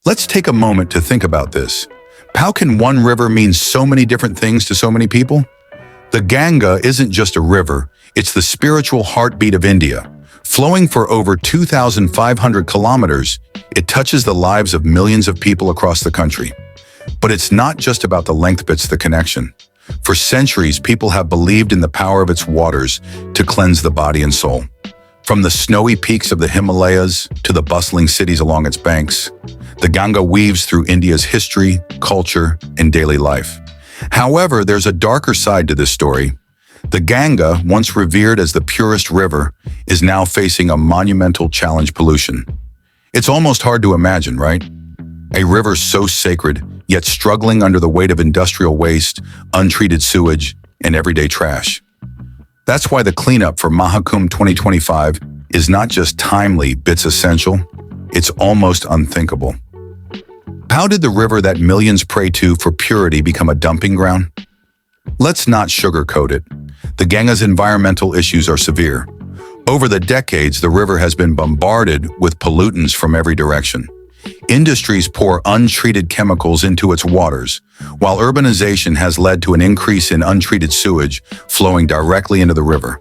Let's take a moment to think about this. How can one river mean so many different things to so many people? The Ganga isn't just a river, it's the spiritual heartbeat of India. Flowing for over 2,500 kilometers, it touches the lives of millions of people across the country. But it's not just about the length bits the connection. For centuries, people have believed in the power of its waters to cleanse the body and soul. From the snowy peaks of the Himalayas to the bustling cities along its banks, the Ganga weaves through India's history, culture, and daily life. However, there's a darker side to this story. The Ganga, once revered as the purest river, is now facing a monumental challenge: pollution. It's almost hard to imagine, right? A river so sacred, yet struggling under the weight of industrial waste, untreated sewage, and everyday trash. That's why the cleanup for Mahakumbh 2025 is not just timely, it's essential. It's almost unthinkable. How did the river that millions pray to for purity become a dumping ground? Let's not sugarcoat it. The Ganga's environmental issues are severe. Over the decades, the river has been bombarded with pollutants from every direction. Industries pour untreated chemicals into its waters, while urbanization has led to an increase in untreated sewage flowing directly into the river.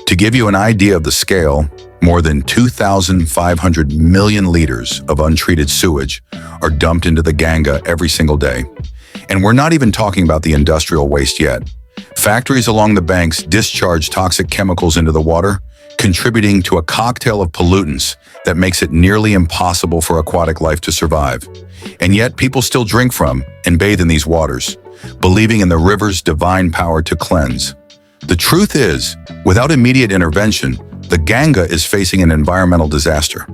To give you an idea of the scale, more than 2,500 million liters of untreated sewage are dumped into the Ganga every single day. And we're not even talking about the industrial waste yet. Factories along the banks discharge toxic chemicals into the water, contributing to a cocktail of pollutants that makes it nearly impossible for aquatic life to survive. And yet people still drink from and bathe in these waters, believing in the river's divine power to cleanse. The truth is, without immediate intervention, the Ganga is facing an environmental disaster.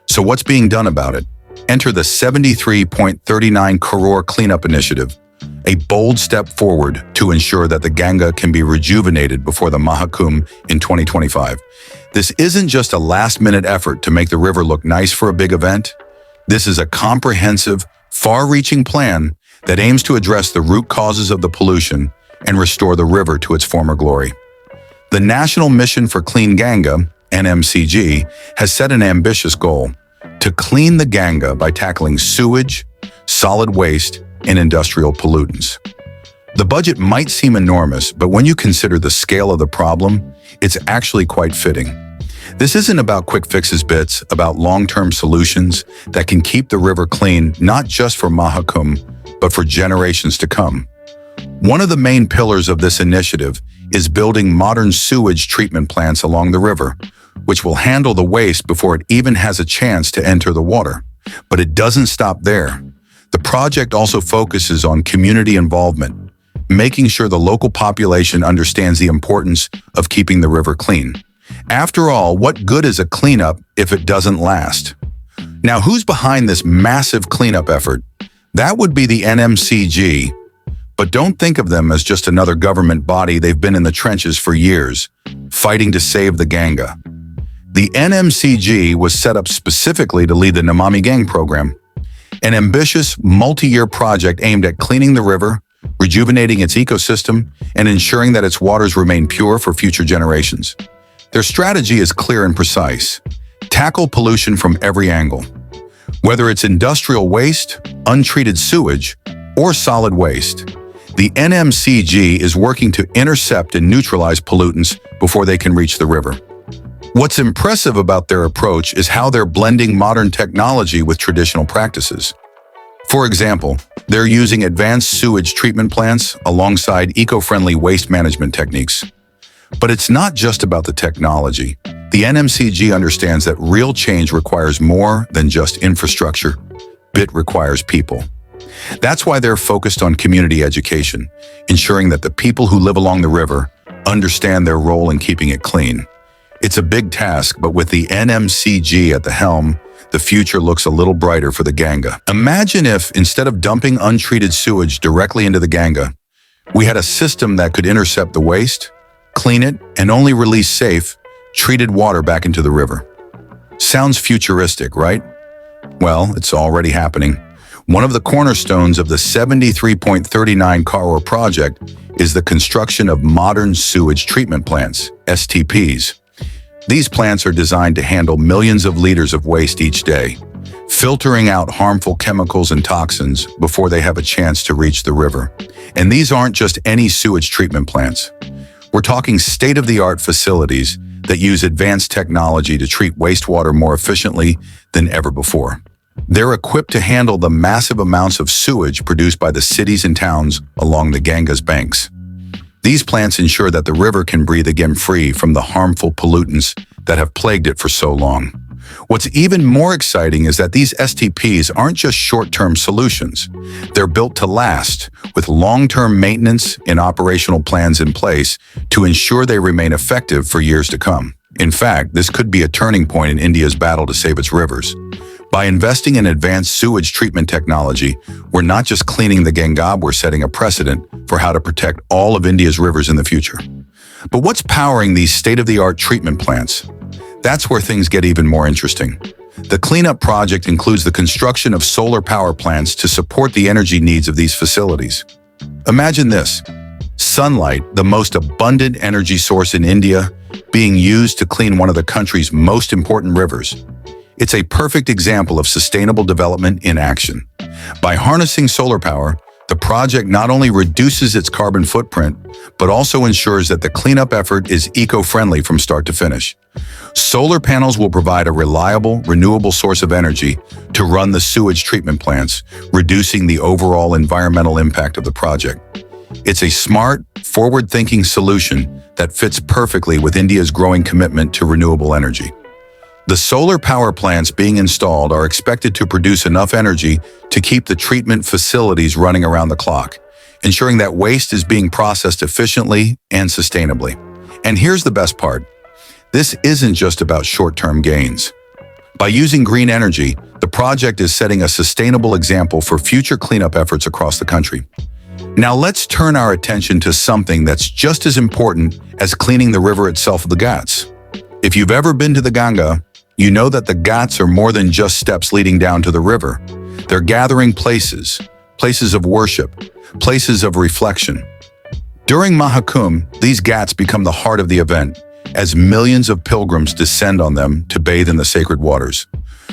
So what's being done about it? Enter the 73.39 crore cleanup initiative, a bold step forward to ensure that the Ganga can be rejuvenated before the Mahakumbh in 2025. This isn't just a last-minute effort to make the river look nice for a big event. This is a comprehensive, far-reaching plan that aims to address the root causes of the pollution and restore the river to its former glory. The National Mission for Clean Ganga, NMCG, has set an ambitious goal: to clean the Ganga by tackling sewage, solid waste, and industrial pollutants. The budget might seem enormous, but when you consider the scale of the problem, it's actually quite fitting. This isn't about quick fixes, it's about long-term solutions that can keep the river clean, not just for Mahakumbh, but for generations to come. One of the main pillars of this initiative is building modern sewage treatment plants along the river, which will handle the waste before it even has a chance to enter the water. But it doesn't stop there. The project also focuses on community involvement, making sure the local population understands the importance of keeping the river clean. After all, what good is a cleanup if it doesn't last? Now, who's behind this massive cleanup effort? That would be the NMCG. But don't think of them as just another government body. They've been in the trenches for years, fighting to save the Ganga. The NMCG was set up specifically to lead the Namami Gang program, an ambitious, multi-year project aimed at cleaning the river, rejuvenating its ecosystem, and ensuring that its waters remain pure for future generations. Their strategy is clear and precise: tackle pollution from every angle. Whether it's industrial waste, untreated sewage, or solid waste, the NMCG is working to intercept and neutralize pollutants before they can reach the river. What's impressive about their approach is how they're blending modern technology with traditional practices. For example, they're using advanced sewage treatment plants alongside eco-friendly waste management techniques. But it's not just about the technology. The NMCG understands that real change requires more than just infrastructure. It requires people. That's why they're focused on community education, ensuring that the people who live along the river understand their role in keeping it clean. It's a big task, but with the NMCG at the helm, the future looks a little brighter for the Ganga. Imagine if, instead of dumping untreated sewage directly into the Ganga, we had a system that could intercept the waste, clean it, and only release safe, treated water back into the river. Sounds futuristic, right? Well, it's already happening. One of the cornerstones of the 73.39 crore project is the construction of modern sewage treatment plants, STPs. These plants are designed to handle millions of liters of waste each day, filtering out harmful chemicals and toxins before they have a chance to reach the river. And these aren't just any sewage treatment plants. We're talking state-of-the-art facilities that use advanced technology to treat wastewater more efficiently than ever before. They're equipped to handle the massive amounts of sewage produced by the cities and towns along the Ganga's banks. These plants ensure that the river can breathe again free from the harmful pollutants that have plagued it for so long. What's even more exciting is that these STPs aren't just short-term solutions. They're built to last, with long-term maintenance and operational plans in place to ensure they remain effective for years to come. In fact, this could be a turning point in India's battle to save its rivers. By investing in advanced sewage treatment technology, we're not just cleaning the Ganga, we're setting a precedent for how to protect all of India's rivers in the future. But what's powering these state-of-the-art treatment plants? That's where things get even more interesting. The cleanup project includes the construction of solar power plants to support the energy needs of these facilities. Imagine this: sunlight, the most abundant energy source in India, being used to clean one of the country's most important rivers. It's a perfect example of sustainable development in action. By harnessing solar power, the project not only reduces its carbon footprint, but also ensures that the cleanup effort is eco-friendly from start to finish. Solar panels will provide a reliable, renewable source of energy to run the sewage treatment plants, reducing the overall environmental impact of the project. It's a smart, forward-thinking solution that fits perfectly with India's growing commitment to renewable energy. The solar power plants being installed are expected to produce enough energy to keep the treatment facilities running around the clock, ensuring that waste is being processed efficiently and sustainably. And here's the best part: this isn't just about short-term gains. By using green energy, the project is setting a sustainable example for future cleanup efforts across the country. Now let's turn our attention to something that's just as important as cleaning the river itself, the ghats. If you've ever been to the Ganga, you know that the ghats are more than just steps leading down to the river. They're gathering places, places of worship, places of reflection. During Mahakumbh, these ghats become the heart of the event, as millions of pilgrims descend on them to bathe in the sacred waters.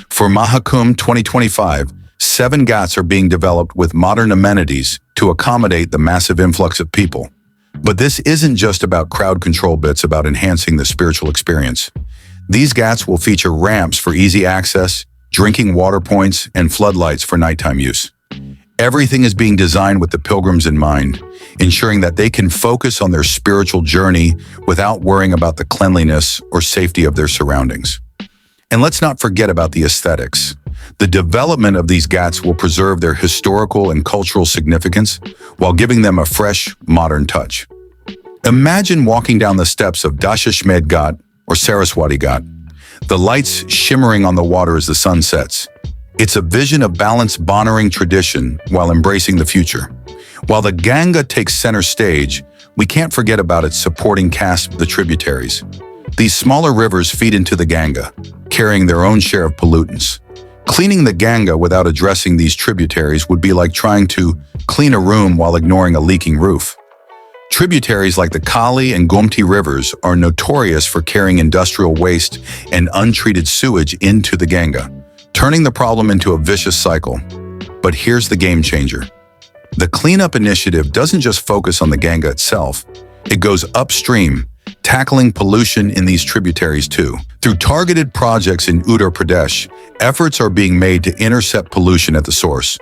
For Mahakumbh 2025, 7 ghats are being developed with modern amenities to accommodate the massive influx of people. But this isn't just about crowd control, it's about enhancing the spiritual experience. These ghats will feature ramps for easy access, drinking water points, and floodlights for nighttime use. Everything is being designed with the pilgrims in mind, ensuring that they can focus on their spiritual journey without worrying about the cleanliness or safety of their surroundings. And let's not forget about the aesthetics. The development of these ghats will preserve their historical and cultural significance while giving them a fresh, modern touch. Imagine walking down the steps of Dashashmed Ghat or Saraswati Ghat, the lights shimmering on the water as the sun sets. It's a vision of balanced, honoring tradition while embracing the future. While the Ganga takes center stage, we can't forget about its supporting cast, the tributaries. These smaller rivers feed into the Ganga, carrying their own share of pollutants. Cleaning the Ganga without addressing these tributaries would be like trying to clean a room while ignoring a leaking roof. Tributaries like the Kali and Gomti rivers are notorious for carrying industrial waste and untreated sewage into the Ganga, turning the problem into a vicious cycle. But here's the game changer. The cleanup initiative doesn't just focus on the Ganga itself. It goes upstream, tackling pollution in these tributaries too. Through targeted projects in Uttar Pradesh, efforts are being made to intercept pollution at the source.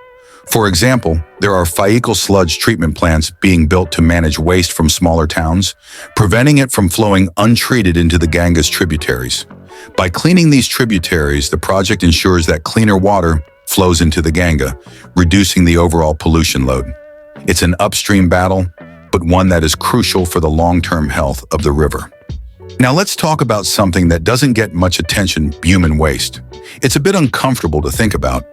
For example, there are fecal sludge treatment plants being built to manage waste from smaller towns, preventing it from flowing untreated into the Ganga's tributaries. By cleaning these tributaries, the project ensures that cleaner water flows into the Ganga, reducing the overall pollution load. It's an upstream battle, but one that is crucial for the long-term health of the river. Now let's talk about something that doesn't get much attention: human waste. It's a bit uncomfortable to think about,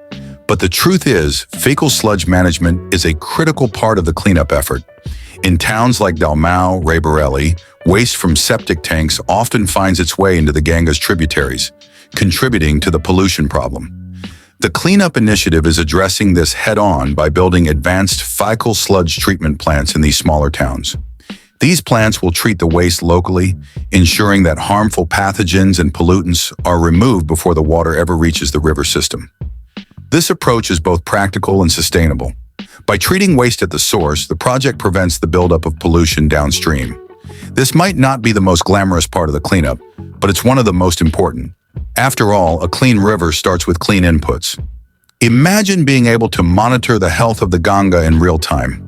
but the truth is, fecal sludge management is a critical part of the cleanup effort. In towns like Dalmau, Raebareli, waste from septic tanks often finds its way into the Ganga's tributaries, contributing to the pollution problem. The cleanup initiative is addressing this head-on by building advanced fecal sludge treatment plants in these smaller towns. These plants will treat the waste locally, ensuring that harmful pathogens and pollutants are removed before the water ever reaches the river system. This approach is both practical and sustainable. By treating waste at the source, the project prevents the buildup of pollution downstream. This might not be the most glamorous part of the cleanup, but it's one of the most important. After all, a clean river starts with clean inputs. Imagine being able to monitor the health of the Ganga in real time.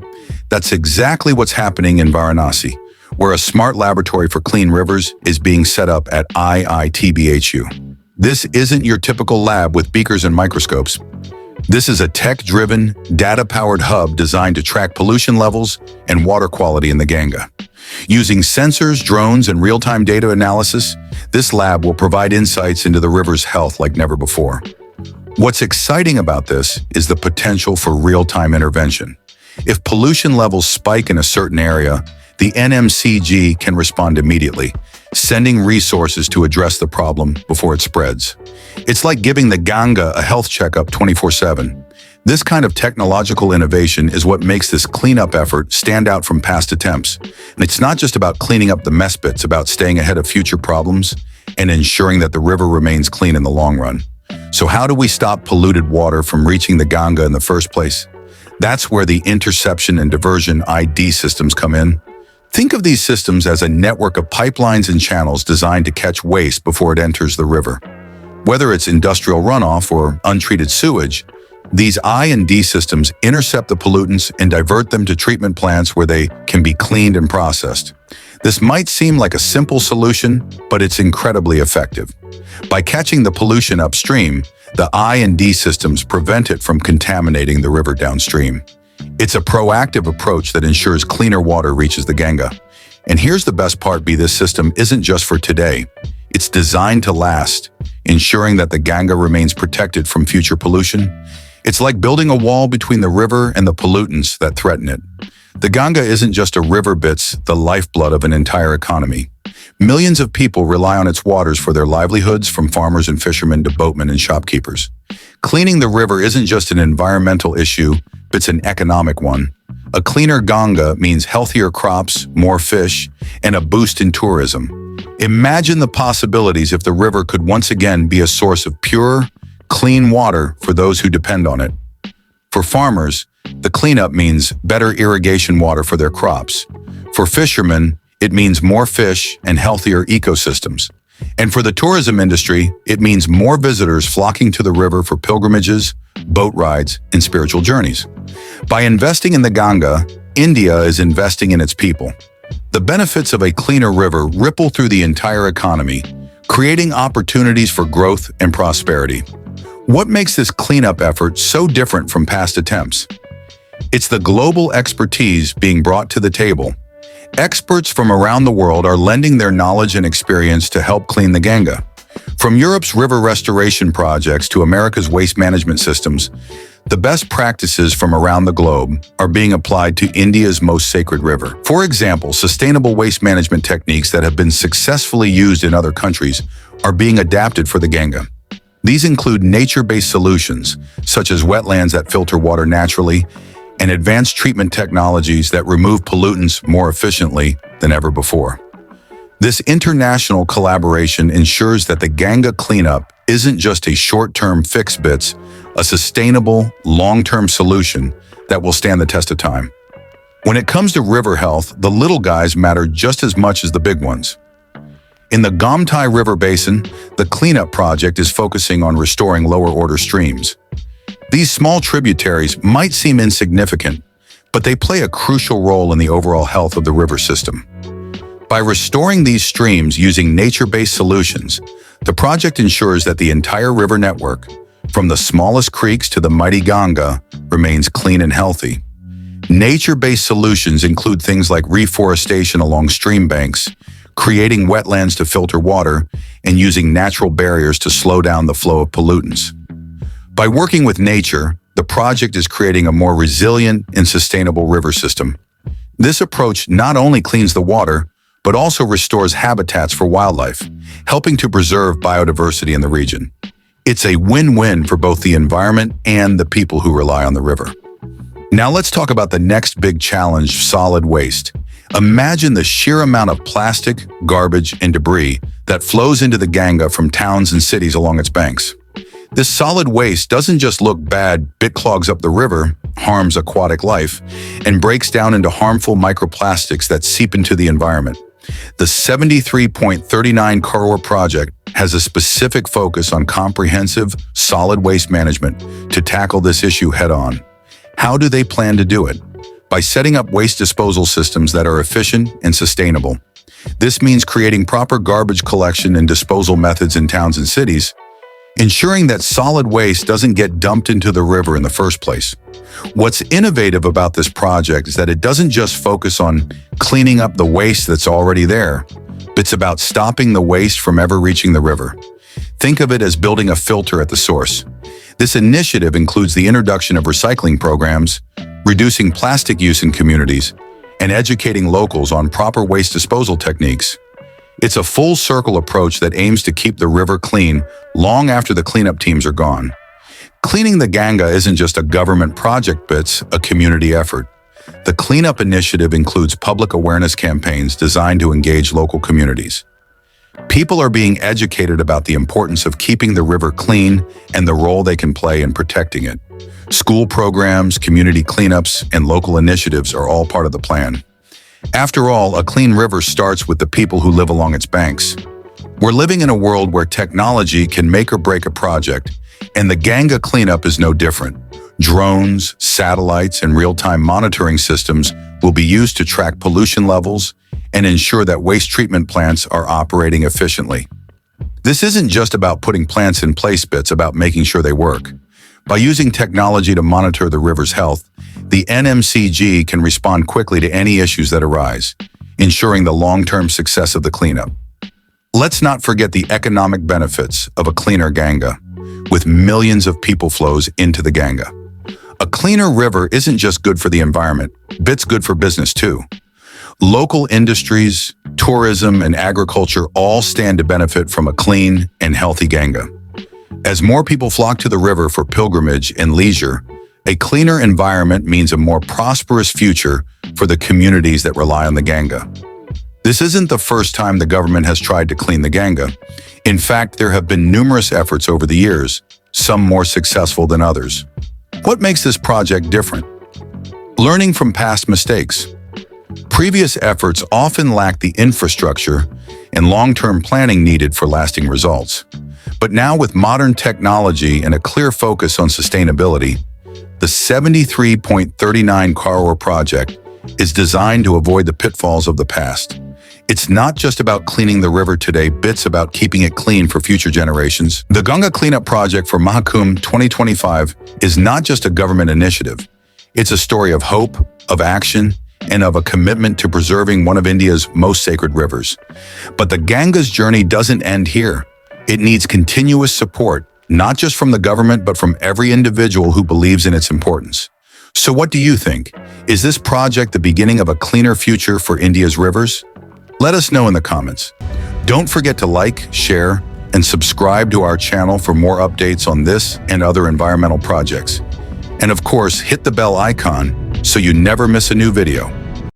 That's exactly what's happening in Varanasi, where a smart laboratory for clean rivers is being set up at IITBHU. This isn't your typical lab with beakers and microscopes. This is a tech-driven, data-powered hub designed to track pollution levels and water quality in the Ganga. Using sensors, drones, and real-time data analysis, this lab will provide insights into the river's health like never before. What's exciting about this is the potential for real-time intervention. If pollution levels spike in a certain area, the NMCG can respond immediately, sending resources to address the problem before it spreads. It's like giving the Ganga a health checkup 24/7. This kind of technological innovation is what makes this cleanup effort stand out from past attempts. And it's not just about cleaning up the mess pits, about staying ahead of future problems and ensuring that the river remains clean in the long run. So how do we stop polluted water from reaching the Ganga in the first place? That's where the interception and diversion ID systems come in. Think of these systems as a network of pipelines and channels designed to catch waste before it enters the river. Whether it's industrial runoff or untreated sewage, these I&D systems intercept the pollutants and divert them to treatment plants where they can be cleaned and processed. This might seem like a simple solution, but it's incredibly effective. By catching the pollution upstream, the I&D systems prevent it from contaminating the river downstream. It's a proactive approach that ensures cleaner water reaches the Ganga. And here's the best part, this system isn't just for today. It's designed to last, ensuring that the Ganga remains protected from future pollution. It's like building a wall between the river and the pollutants that threaten it. The Ganga isn't just a river, it's the lifeblood of an entire economy. Millions of people rely on its waters for their livelihoods, from farmers and fishermen to boatmen and shopkeepers. Cleaning the river isn't just an environmental issue, it's an economic one. A cleaner Ganga means healthier crops, more fish, and a boost in tourism. Imagine the possibilities if the river could once again be a source of pure, clean water for those who depend on it. For farmers, the cleanup means better irrigation water for their crops. For fishermen, it means more fish and healthier ecosystems. And for the tourism industry, it means more visitors flocking to the river for pilgrimages, boat rides, and spiritual journeys. By investing in the Ganga, India is investing in its people. The benefits of a cleaner river ripple through the entire economy, creating opportunities for growth and prosperity. What makes this cleanup effort so different from past attempts? It's the global expertise being brought to the table. Experts from around the world are lending their knowledge and experience to help clean the Ganga. From Europe's river restoration projects to America's waste management systems, the best practices from around the globe are being applied to India's most sacred river. For example, sustainable waste management techniques that have been successfully used in other countries are being adapted for the Ganga. These include nature-based solutions, such as wetlands that filter water naturally, and advanced treatment technologies that remove pollutants more efficiently than ever before. This international collaboration ensures that the Ganga cleanup isn't just a short-term fix, it's a sustainable, long-term solution that will stand the test of time. When it comes to river health, the little guys matter just as much as the big ones. In the Gomtai River Basin, the cleanup project is focusing on restoring lower-order streams. These small tributaries might seem insignificant, but they play a crucial role in the overall health of the river system. By restoring these streams using nature-based solutions, the project ensures that the entire river network, from the smallest creeks to the mighty Ganga, remains clean and healthy. Nature-based solutions include things like reforestation along stream banks, creating wetlands to filter water, and using natural barriers to slow down the flow of pollutants. By working with nature, the project is creating a more resilient and sustainable river system. This approach not only cleans the water, but also restores habitats for wildlife, helping to preserve biodiversity in the region. It's a win-win for both the environment and the people who rely on the river. Now let's talk about the next big challenge: solid waste. Imagine the sheer amount of plastic, garbage, and debris that flows into the Ganga from towns and cities along its banks. This solid waste doesn't just look bad, it clogs up the river, harms aquatic life, and breaks down into harmful microplastics that seep into the environment. The 73.39 Crore project has a specific focus on comprehensive, solid waste management to tackle this issue head-on. How do they plan to do it? By setting up waste disposal systems that are efficient and sustainable. This means creating proper garbage collection and disposal methods in towns and cities, ensuring that solid waste doesn't get dumped into the river in the first place. What's innovative about this project is that it doesn't just focus on cleaning up the waste that's already there, but it's about stopping the waste from ever reaching the river. Think of it as building a filter at the source. This initiative includes the introduction of recycling programs, reducing plastic use in communities, and educating locals on proper waste disposal techniques. It's a full-circle approach that aims to keep the river clean long after the cleanup teams are gone. Cleaning the Ganga isn't just a government project, it's a community effort. The cleanup initiative includes public awareness campaigns designed to engage local communities. People are being educated about the importance of keeping the river clean and the role they can play in protecting it. School programs, community cleanups, and local initiatives are all part of the plan. After all, a clean river starts with the people who live along its banks. We're living in a world where technology can make or break a project, and the Ganga cleanup is no different. Drones, satellites, and real-time monitoring systems will be used to track pollution levels and ensure that waste treatment plants are operating efficiently. This isn't just about putting plants in place, it's about making sure they work. By using technology to monitor the river's health, the NMCG can respond quickly to any issues that arise, ensuring the long-term success of the cleanup. Let's not forget the economic benefits of a cleaner Ganga, with millions of people flows into the Ganga. A cleaner river isn't just good for the environment, it's good for business too. Local industries, tourism, and agriculture all stand to benefit from a clean and healthy Ganga. As more people flock to the river for pilgrimage and leisure, a cleaner environment means a more prosperous future for the communities that rely on the Ganga. This isn't the first time the government has tried to clean the Ganga. In fact, there have been numerous efforts over the years, some more successful than others. What makes this project different? Learning from past mistakes. Previous efforts often lack the infrastructure and long-term planning needed for lasting results. But now, with modern technology and a clear focus on sustainability, the 73.39 Crore project is designed to avoid the pitfalls of the past. It's not just about cleaning the river today, it's about keeping it clean for future generations. The Ganga Clean-Up Project for Mahakumbh 2025 is not just a government initiative. It's a story of hope, of action, and of a commitment to preserving one of India's most sacred rivers. But the Ganga's journey doesn't end here. It needs continuous support, not just from the government, but from every individual who believes in its importance. So what do you think? Is this project the beginning of a cleaner future for India's rivers? Let us know in the comments. Don't forget to like, share, and subscribe to our channel for more updates on this and other environmental projects. And of course, hit the bell icon so you never miss a new video.